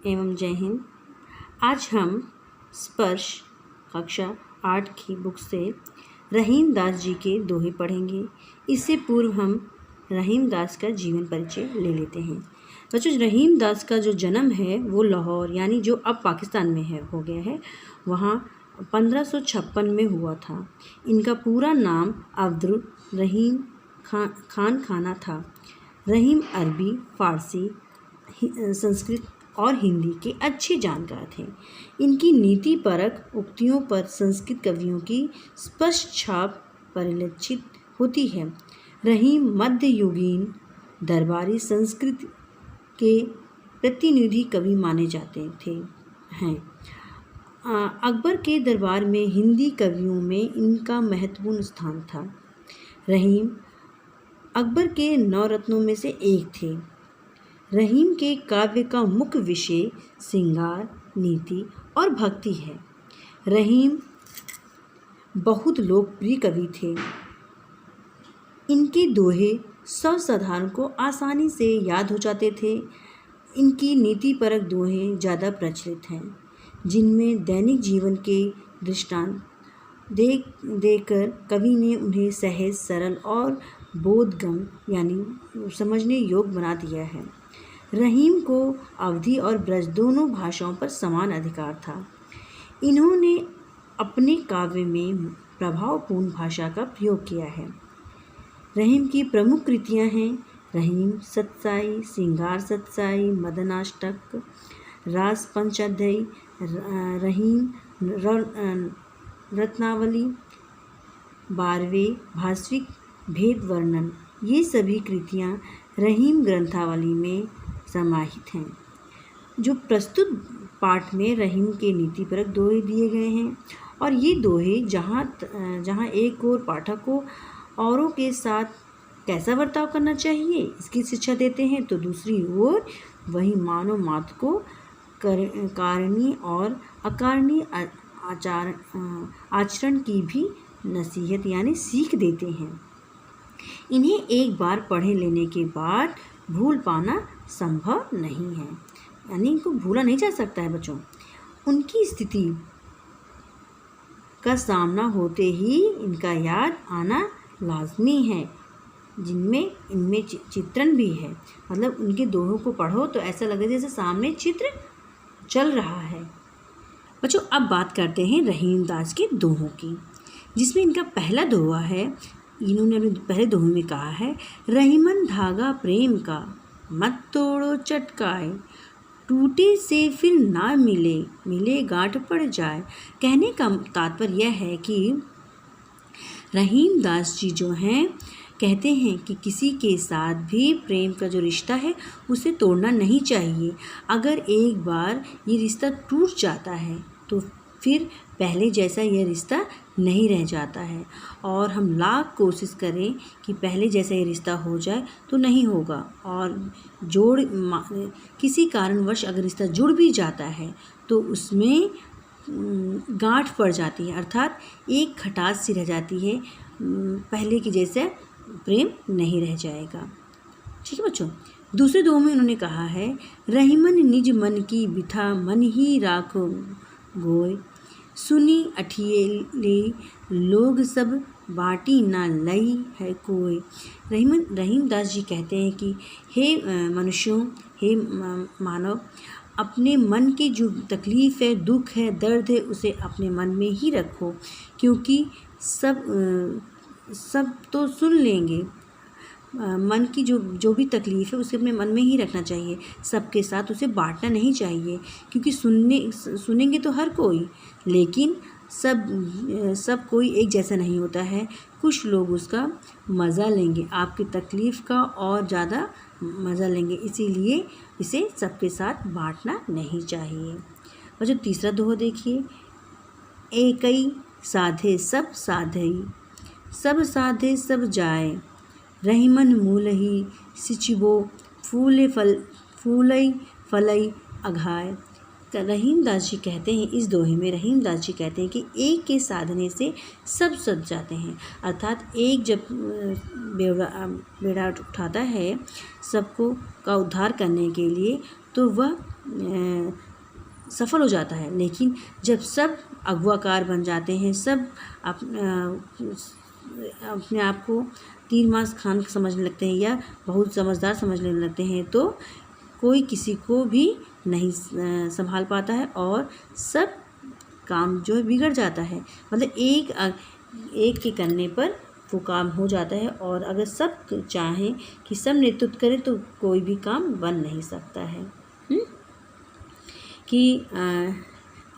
एवं जय हिंद। आज हम स्पर्श कक्षा 8 की बुक से रहीम दास जी के दोहे पढ़ेंगे। इससे पूर्व हम रहीम दास का जीवन परिचय ले लेते हैं। बच्चों, रहीम दास का जो जन्म है वो लाहौर यानी जो अब पाकिस्तान में है हो गया है, वहाँ 1556 में हुआ था। इनका पूरा नाम अब्दुल रहीम खान खाना था। रहीम अरबी, फ़ारसी, संस्कृत और हिंदी के अच्छे जानकार थे। इनकी नीतिपरक उक्तियों पर संस्कृत कवियों की स्पष्ट छाप परिलक्षित होती है। रहीम मध्ययुगीन दरबारी संस्कृत के प्रतिनिधि कवि माने जाते हैं। अकबर के दरबार में हिंदी कवियों में इनका महत्वपूर्ण स्थान था। रहीम अकबर के 9 रत्नों में से एक थे। रहीम के काव्य का मुख्य विषय श्रृंगार, नीति और भक्ति है। रहीम बहुत लोकप्रिय कवि थे। इनके दोहे सर्वसाधारण को आसानी से याद हो जाते थे। इनकी नीतिपरक दोहे ज़्यादा प्रचलित हैं, जिनमें दैनिक जीवन के दृष्टांत देकर कवि ने उन्हें सहज, सरल और बोधगम यानी समझने योग्य बना दिया है। रहीम को अवधी और ब्रज दोनों भाषाओं पर समान अधिकार था। इन्होंने अपने काव्य में प्रभावपूर्ण भाषा का प्रयोग किया है। रहीम की प्रमुख कृतियां हैं रहीम सतसाई, श्रृंगार सतसाई, मदनाष्टक, रास पंचाध्यायी, रहीम रत्नावली, 12वें भास्विक भेद वर्णन। ये सभी कृतियां रहीम ग्रंथावली में समाहित हैं। जो प्रस्तुत पाठ में रहीम के नीतिपरक दोहे दिए गए हैं, और ये दोहे जहाँ एक ओर पाठक को औरों के साथ कैसा बर्ताव करना चाहिए इसकी शिक्षा देते हैं, तो दूसरी ओर वही मानव मात्र को कारणीय और अकारणीय आचरण की भी नसीहत यानी सीख देते हैं। इन्हें एक बार पढ़े लेने के बाद भूल पाना संभव नहीं है, यानी इनको भूला नहीं जा सकता है बच्चों। उनकी स्थिति का सामना होते ही इनका याद आना लाजमी है, इनमें चित्रण भी है। मतलब उनके दोहों को पढ़ो तो ऐसा लगे जैसे सामने चित्र चल रहा है। बच्चों, अब बात करते हैं रहीम दास के दोहों की, जिसमें इनका पहला दोहा है। इन्होंने अपने पहले दोहे में कहा है, रहीमन धागा प्रेम का मत तोड़ो चटकाए, टूटे से फिर ना मिले गांठ पड़ जाए। कहने का तात्पर्य यह है कि रहीम दास जी जो हैं कहते हैं कि किसी के साथ भी प्रेम का जो रिश्ता है उसे तोड़ना नहीं चाहिए। अगर एक बार ये रिश्ता टूट जाता है तो फिर पहले जैसा यह रिश्ता नहीं रह जाता है, और हम लाख कोशिश करें कि पहले जैसा ये रिश्ता हो जाए तो नहीं होगा। और किसी कारणवश अगर रिश्ता जुड़ भी जाता है तो उसमें गांठ पड़ जाती है, अर्थात एक खटास सी रह जाती है, पहले की जैसे प्रेम नहीं रह जाएगा। ठीक है बच्चों। दूसरे दोहे में उन्होंने कहा है, रहीमन निज मन की बिथा मन ही राखो गोय, सुनी अठियेले लोग सब बाटी ना लई है कोई। रहीम दास जी कहते हैं कि हे मनुष्यों, हे मानव, अपने मन की जो तकलीफ़ है, दुख है, दर्द है, उसे अपने मन में ही रखो, क्योंकि सब तो सुन लेंगे। मन की जो भी तकलीफ़ है उसे अपने मन में ही रखना चाहिए, सबके साथ उसे बांटना नहीं चाहिए, क्योंकि सुनेंगे तो हर कोई, लेकिन सब कोई एक जैसा नहीं होता है। कुछ लोग उसका मज़ा लेंगे, आपकी तकलीफ़ का और ज़्यादा मज़ा लेंगे, इसीलिए इसे सबके साथ बांटना नहीं चाहिए। और जो तीसरा दोहा देखिए, एकई साधे सब साधई, सब साधे सब जाए, रहीमन मूलही सिचिबो फूलई फलई अघाय। रहीम दास जी कहते हैं, इस दोहे में रहीम दास जी कहते हैं कि एक के साधने से सब सज जाते हैं, अर्थात एक जब बेड़ा उठाता है सबको का उद्धार करने के लिए, तो वह सफल हो जाता है। लेकिन जब सब अगुआकार बन जाते हैं, सब अपने आप को तीर मास खान समझने लगते हैं या बहुत समझदार समझने लगते हैं, तो कोई किसी को भी नहीं संभाल पाता है और सब काम जो है बिगड़ जाता है। मतलब एक के करने पर वो काम हो जाता है, और अगर सब चाहें कि सब नेतृत्व करें तो कोई भी काम बन नहीं सकता है। कि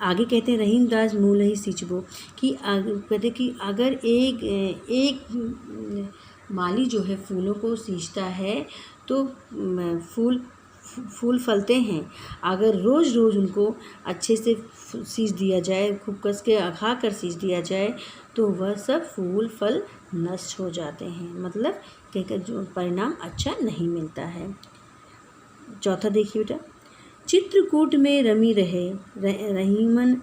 आगे कहते हैं रहीमदास मूल ही सींचबो, कि कहते कि अगर एक माली जो है फूलों को सींचता है तो फूल फलते हैं। अगर रोज़ रोज़ उनको अच्छे से सींच दिया जाए, खूब कस के अघा कर सींच दिया जाए, तो वह सब फूल फल नष्ट हो जाते हैं। मतलब कहकर जो परिणाम अच्छा नहीं मिलता है। चौथा देखिए बेटा, चित्रकूट में रमी रहे रहीमन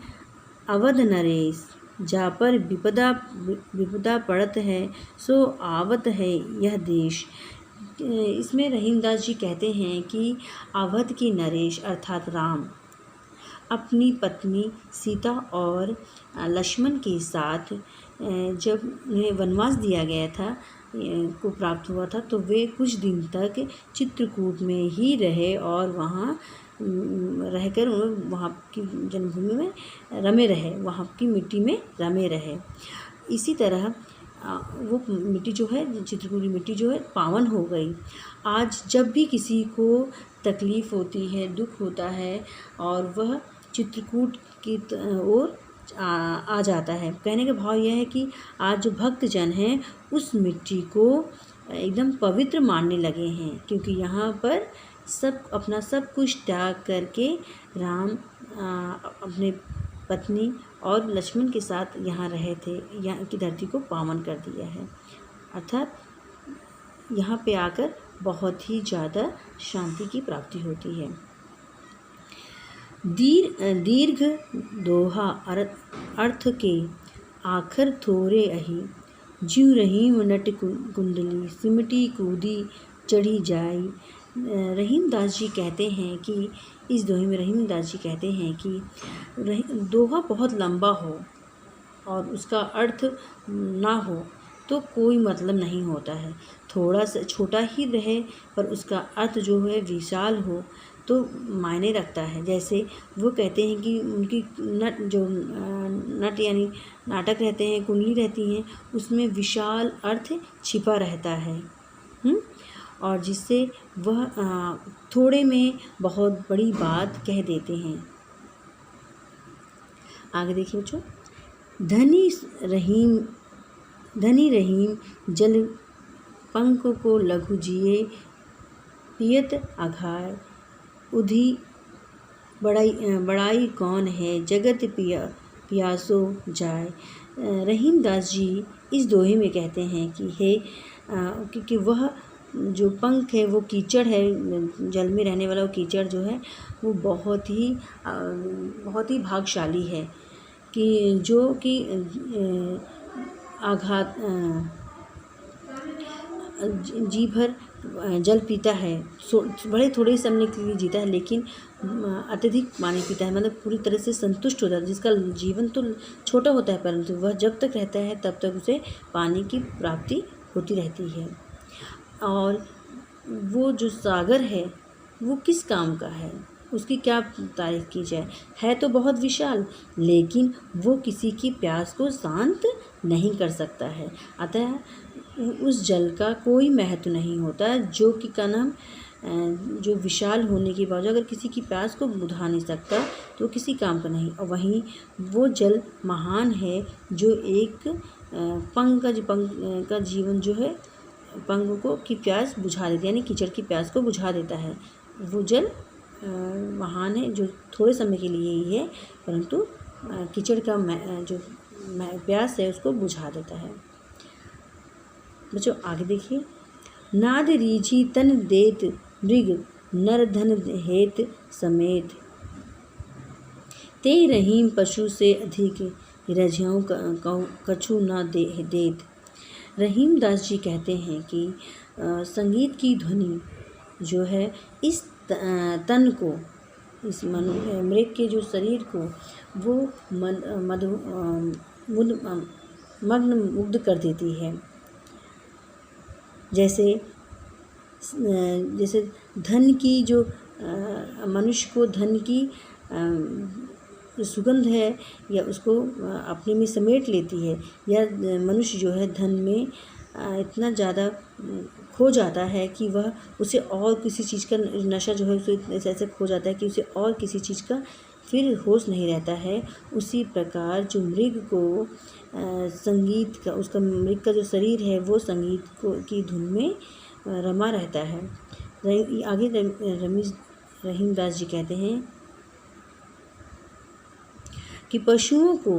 अवध नरेश, जा पर विपदा पड़त है सो आवत है यह देश। इसमें रहीमदास जी कहते हैं कि अवध की नरेश अर्थात राम अपनी पत्नी सीता और लक्ष्मण के साथ जब उन्हें वनवास दिया गया था को प्राप्त हुआ था, तो वे कुछ दिन तक चित्रकूट में ही रहे और वहाँ रहकर वहाँ की जन्मभूमि में रमे रहे, वहाँ की मिट्टी में रमे रहे। इसी तरह वो मिट्टी जो है, चित्रकूट की मिट्टी जो है पावन हो गई। आज जब भी किसी को तकलीफ़ होती है, दुख होता है, और वह चित्रकूट की ओर आ जाता है। कहने का भाव यह है कि आज जो भक्तजन हैं उस मिट्टी को एकदम पवित्र मानने लगे हैं, क्योंकि यहाँ पर सब अपना सब कुछ त्याग करके राम अपने पत्नी और लक्ष्मण के साथ यहाँ रहे थे, यहाँ की धरती को पावन कर दिया है। अर्थात यहाँ पे आकर बहुत ही ज़्यादा शांति की प्राप्ति होती है। दीर्घ दोहा अर्थ के आखर थोरे अही, ज्यों रहीम नट कुंडली सिमटी कूदी चढ़ी जाई। रहीमदास जी कहते हैं कि इस दोहे में रहीमदास जी कहते हैं कि दोहा बहुत लंबा हो और उसका अर्थ ना हो तो कोई मतलब नहीं होता है। थोड़ा सा छोटा ही रहे पर उसका अर्थ जो है विशाल हो तो मायने रखता है। जैसे वो कहते हैं कि उनकी नट यानी नाटक रहते हैं, कुंडली रहती हैं, उसमें विशाल अर्थ छिपा रहता है, और जिससे वह थोड़े में बहुत बड़ी बात कह देते हैं। आगे देखिए बच्चों, धनी रहीम जल पंख को लघु जिए, पियत अघाय उधी बड़ाई कौन है, जगत पियासो जाए। रहीमदास जी इस दोहे में कहते हैं कि क्योंकि वह जो पंख है वो कीचड़ है, जल में रहने वाला वो कीचड़ जो है वो बहुत ही भाग्यशाली है कि जो कि आघात जी भर जल पीता है, बड़े थोड़े समय के लिए जीता है, लेकिन अत्यधिक पानी पीता है, मतलब पूरी तरह से संतुष्ट होता है। जिसका जीवन तो छोटा होता है परंतु वह जब तक रहता है तब तक उसे पानी की प्राप्ति होती रहती है। और वो जो सागर है वो किस काम का है, उसकी क्या तारीफ की जाए। है तो बहुत विशाल, लेकिन वो किसी की प्यास को शांत नहीं कर सकता है। अतः उस जल का कोई महत्व नहीं होता, जो कि का नाम जो विशाल होने के बावजूद अगर किसी की प्यास को बुझा नहीं सकता तो किसी काम का नहीं। और वहीं वो जल महान है जो एक पंख का जीवन जो है पंख को की प्यास बुझा देता है, यानी कीचड़ की प्यास को बुझा देता है। वो जल महान है जो थोड़े समय के लिए ही है, परंतु कीचड़ का जो प्यास है उसको बुझा देता है। बच्चों आगे देखिए, नाद रीझी तन देत मृग नर धन हेत समेत, ते रहीम पशु से अधिक रज्यों कछु न देत। रहीमदास जी कहते हैं कि संगीत की ध्वनि जो है इस तन को इस मृग के जो शरीर को वो मग्न मुग्ध कर देती है। जैसे जैसे धन की जो मनुष्य को धन की सुगंध है या उसको अपने में समेट लेती है, या मनुष्य जो है धन में इतना ज़्यादा खो जाता है कि वह उसे और किसी चीज़ का नशा जो है उसे ऐसे खो जाता है कि उसे और किसी चीज़ का फिर होश नहीं रहता है। उसी प्रकार जो मृग को संगीत का उसका मृग का जो शरीर है वो संगीत की धुन में रमा रहता है। आगे रहीम दास जी कहते हैं कि पशुओं को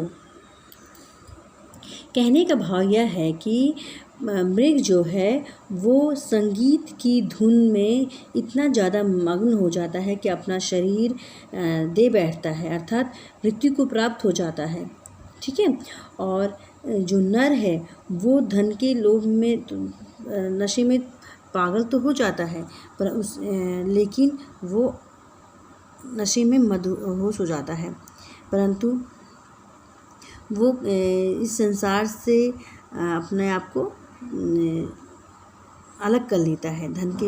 कहने का भाव यह है कि मृग जो है वो संगीत की धुन में इतना ज़्यादा मग्न हो जाता है कि अपना शरीर दे बैठता है, अर्थात मृत्यु को प्राप्त हो जाता है। ठीक है। और जो नर है वो धन के लोभ में नशे में पागल तो हो जाता है, पर लेकिन वो नशे में मदहोश हो जाता है, परंतु वो इस संसार से अपने आप को अलग कर लेता है। धन के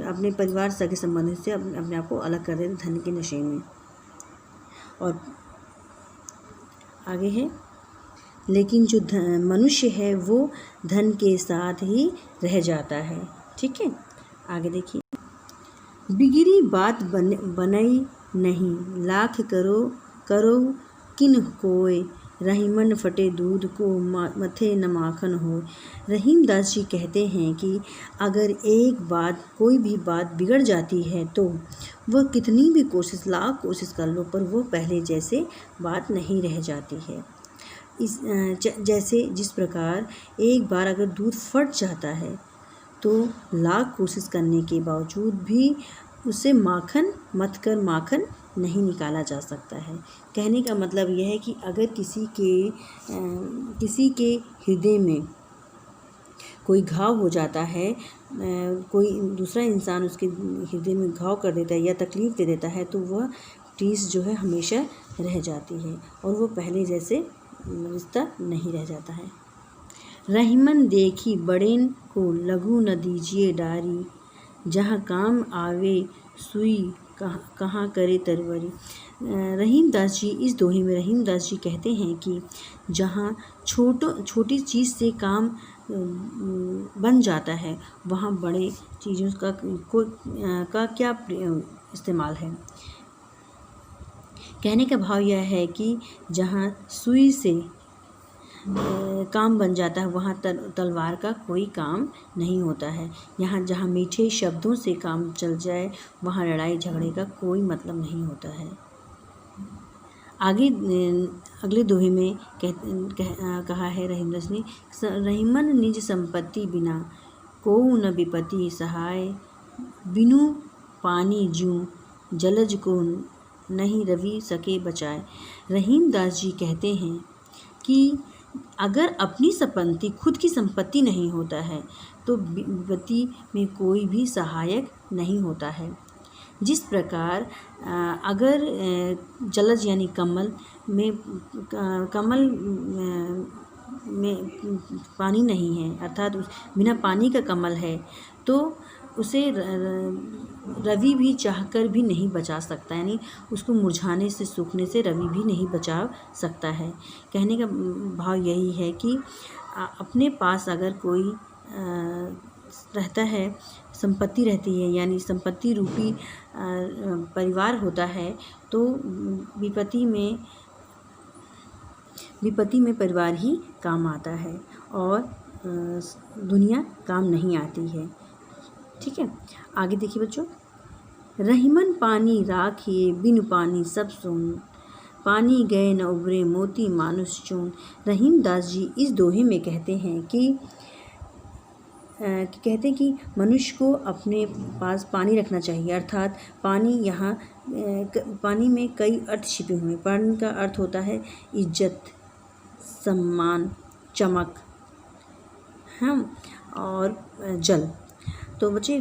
अपने परिवार सगे संबंधी से अपने आप को अलग कर देता है धन के नशे में। और आगे है, लेकिन जो मनुष्य है वो धन के साथ ही रह जाता है। ठीक है। आगे देखिए, बिगड़ी बात बनई नहीं, लाख करो किन कोय, रहीमन फटे दूध को मथे न माखन हो। रहीम दास जी कहते हैं कि अगर एक बात कोई भी बात बिगड़ जाती है तो वह कितनी भी कोशिश लाख कोशिश कर लो पर वो पहले जैसे बात नहीं रह जाती है। जैसे जिस प्रकार एक बार अगर दूध फट जाता है तो लाख कोशिश करने के बावजूद भी उसे माखन मत कर माखन नहीं निकाला जा सकता है। कहने का मतलब यह है कि अगर किसी के हृदय में कोई घाव हो जाता है, कोई दूसरा इंसान उसके हृदय में घाव कर देता है या तकलीफ़ दे देता है, तो वह टीस जो है हमेशा रह जाती है और वो पहले जैसे रिश्ता नहीं रह जाता है। रहीमन देखी बड़ेन को लघु न दीजिए डारी, जहाँ काम आवे सुई कहाँ करे तरवरी। रहीम दास जी इस दोहे में रहीम दास जी कहते हैं कि जहाँ छोटी चीज़ से काम बन जाता है वहाँ बड़े चीज़ों का क्या इस्तेमाल है। कहने का भाव यह है कि जहाँ सुई से काम बन जाता है वहाँ तलवार का कोई काम नहीं होता है। जहाँ मीठे शब्दों से काम चल जाए वहाँ लड़ाई झगड़े का कोई मतलब नहीं होता है। आगे अगले दोहे में कहा है रहीम दास ने, रहीमन निज संपत्ति बिना कोऊ न विपत्ति सहाय, बिनु पानी जूं जलज को नहीं रवि सके बचाए। रहीम दास जी कहते हैं कि अगर अपनी संपत्ति खुद की संपत्ति नहीं होता है तो विपत्ति में कोई भी सहायक नहीं होता है। जिस प्रकार अगर जलज यानी कमल में पानी नहीं है, अर्थात बिना पानी का कमल है, तो उसे रवि भी चाहकर भी नहीं बचा सकता, यानी उसको मुरझाने से सूखने से रवि भी नहीं बचा सकता है। कहने का भाव यही है कि अपने पास अगर कोई रहता है, संपत्ति रहती है, यानी संपत्ति रूपी परिवार होता है, तो विपत्ति में परिवार ही काम आता है और दुनिया काम नहीं आती है। ठीक है। आगे देखिए बच्चों, रहीमन पानी राखिए बिनु पानी सब सोन, पानी गए न उबरे मोती मानुष चून। रहीम दास जी इस दोहे में कहते हैं कि मनुष्य को अपने पास पानी रखना चाहिए, अर्थात पानी में कई अर्थ छिपे हुए हैं। पानी का अर्थ होता है इज्जत, सम्मान, चमक, और जल। तो बच्चे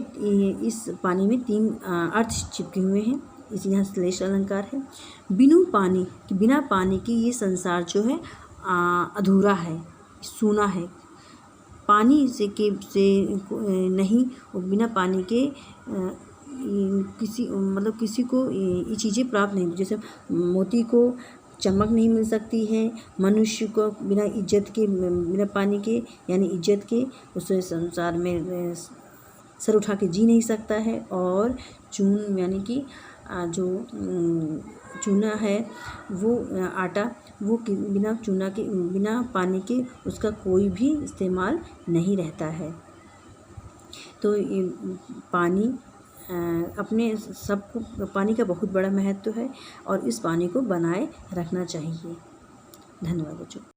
इस पानी में 3 अर्थ चिपके हुए हैं। इस यहाँ श्लेष अलंकार है। बिना पानी के ये संसार जो है अधूरा है, सूना है। पानी से नहीं, बिना पानी के किसी को ये चीज़ें प्राप्त नहीं। जैसे मोती को चमक नहीं मिल सकती है, मनुष्य को बिना पानी के यानी इज्जत के उस संसार में सर उठा के जी नहीं सकता है। और चून यानी कि जो चूना है वो आटा, वो बिना पानी के उसका कोई भी इस्तेमाल नहीं रहता है। तो ये पानी पानी का बहुत बड़ा महत्व है और इस पानी को बनाए रखना चाहिए। धन्यवाद बच्चों।